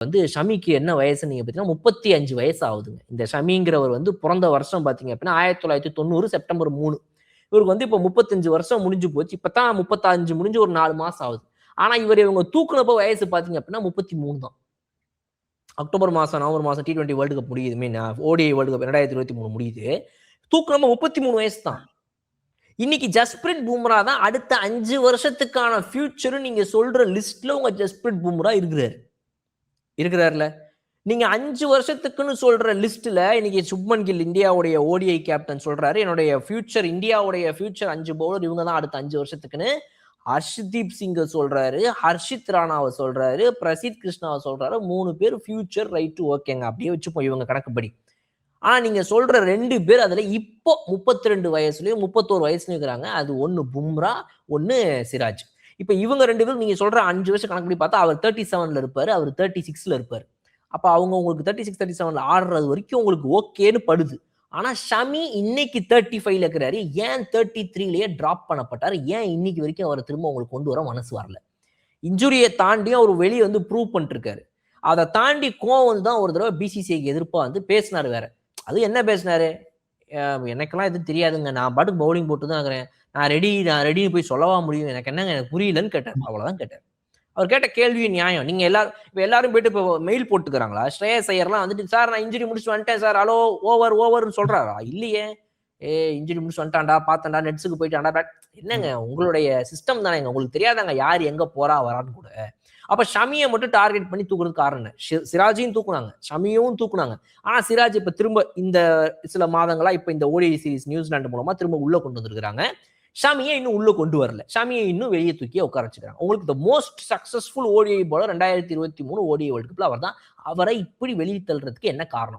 ஷமிக்கு என்ன வயசு நீங்க பார்த்தீங்கன்னா 35 வயசு ஆகுதுங்க. இந்த ஷமிங்கிறவர் பிறந்த வருஷம் பார்த்தீங்க அப்படின்னா 1990 செப்டம்பர் 3. இவருக்கு இப்போ 35 வருஷம் முடிஞ்சு போச்சு. இப்பதான் 35 முடிஞ்சு ஒரு 4 மாசம் ஆகுது. ஆனா இவங்க தூக்குனப்போ வயசு பார்த்தீங்க அப்படின்னா 33 தான். அக்டோபர் மாசம், நவம்பர் மாசம் T20 வேர்ல்டு கப் முடியுது. ODI வேர்ல்டு கப் 2023 முடியுது. தூக்குனப்போ 33 வயசு தான். இன்னைக்கு ஜஸ்பிரிட் பும்ரா தான் அடுத்த 5 வருஷத்துக்கான ஃபியூச்சர் நீங்க சொல்ற லிஸ்ட்ல உங்க ஜஸ்பிரிட் பும்ரா இருக்கிறார்ல. நீங்க 5 வருஷத்துக்குன்னு சொல்ற லிஸ்ட்ல இன்னைக்கு சுப்மன் கில் இந்தியாவுடைய ODI கேப்டன் சொல்றாரு, என்னுடைய ஃபியூச்சர் இந்தியாவுடைய ஃபியூச்சர் 5 பவுலர் இவங்க தான் அடுத்த 5 வருஷத்துக்குன்னு. ஹர்ஷ்தீப் சிங்க சொல்றாரு, ஹர்ஷித் ராணாவை சொல்றாரு, பிரசித் கிருஷ்ணாவை சொல்றாரு. 3 பேர் ஃபியூச்சர் ரைட் ஓகேங்க, அப்படியே வச்சுப்போம் இவங்க கணக்குப்படி. ஆனா நீங்க சொல்ற 2 பேர் அதுல இப்போ 32 வயசுலயும் 31 வயசுலயும் இருக்கிறாங்க. அது ஒன்னு பும்ரா, ஒன்னு சிராஜ். இப்ப இவங்க 2 பேரும் நீங்க சொல்ற 5 வருஷம் கணக்குப்படி பார்த்தா அவர் 37ல இருப்பாரு, அவர் 36ல இருப்பாரு. அப்ப அவங்க உங்களுக்கு 36, 37ல ஆடுறது வரைக்கும் உங்களுக்கு ஓகேன்னு படுது. ஆனா ஷமி இன்னைக்கு 35ல இருக்கிறாரு. ஏன் 33லயே டிராப் பண்ணப்பட்டாரு? ஏன் இன்னைக்கு வரைக்கும் அவரை திரும்ப உங்களுக்கு கொண்டு வர மனசு வரல? இன்ஜுரியை தாண்டி அவர் வெளியே ப்ரூவ் பண்ணிட்டு இருக்காரு. அதை தாண்டி கோவம் தான் ஒரு தடவை பிசிசிஐக்கு எதிர்ப்பா பேசினாரு வேற. அது என்ன பேசினாரு? எனக்கெல்லாம் எதுவும் தெரியாதுங்க, நான் பாட்டுக்கு பவுலிங் போட்டு தான் இருக்கிறேன், நான் ரெடின்னு போய் சொல்லவா முடியும், எனக்கு என்னங்க எனக்கு புரியலன்னு கேட்டார். அவ்வளவுதான் கேட்டார். அவர் கேட்ட கேள்வி நியாயம். நீங்க எல்லாரும் போயிட்டு இப்போ மெயில் போட்டுக்கிறாங்களா? ஸ்ரேயஸ் ஐயர்லாம் சார் நான் இன்ஜுரி முடிச்சு வந்துட்டேன் சார், ஹலோ ஓவர்னு சொல்றாரா? இல்லையே. இன்ஜுரி முடிச்சு வந்துட்டான்டா, பார்த்தேன்டா, நெட்ஸுக்கு போயிட்டான்டா. என்னங்க உங்களுடைய சிஸ்டம் தானேங்க, உங்களுக்கு தெரியாதாங்க யார் எங்க போறா வரான்னு கூட. அப்ப ஷமியை மட்டும் டார்கெட் பண்ணி தூக்குறதுக்கு காரணம் சிராஜையும் தூக்குனாங்க, ஷமியும் தூக்குனாங்க. ஆனா சிராஜ் இப்ப திரும்ப இந்த சில மாதங்களா இப்ப இந்த ODI சீரிஸ் நியூசிலாந்து மூலமா திரும்ப உள்ள கொண்டு வந்திருக்காங்க. ஷமியை இன்னும் உள்ள கொண்டு வரல, ஷமியை இன்னும் வெளியே தூக்கி உட்கார வச்சுக்கிறாங்க. உங்களுக்கு most successful ODI bowler 2023 ODI world கப்ல அவர் தான். அவரை இப்படி வெளியே தள்ளுறதுக்கு என்ன காரணம்?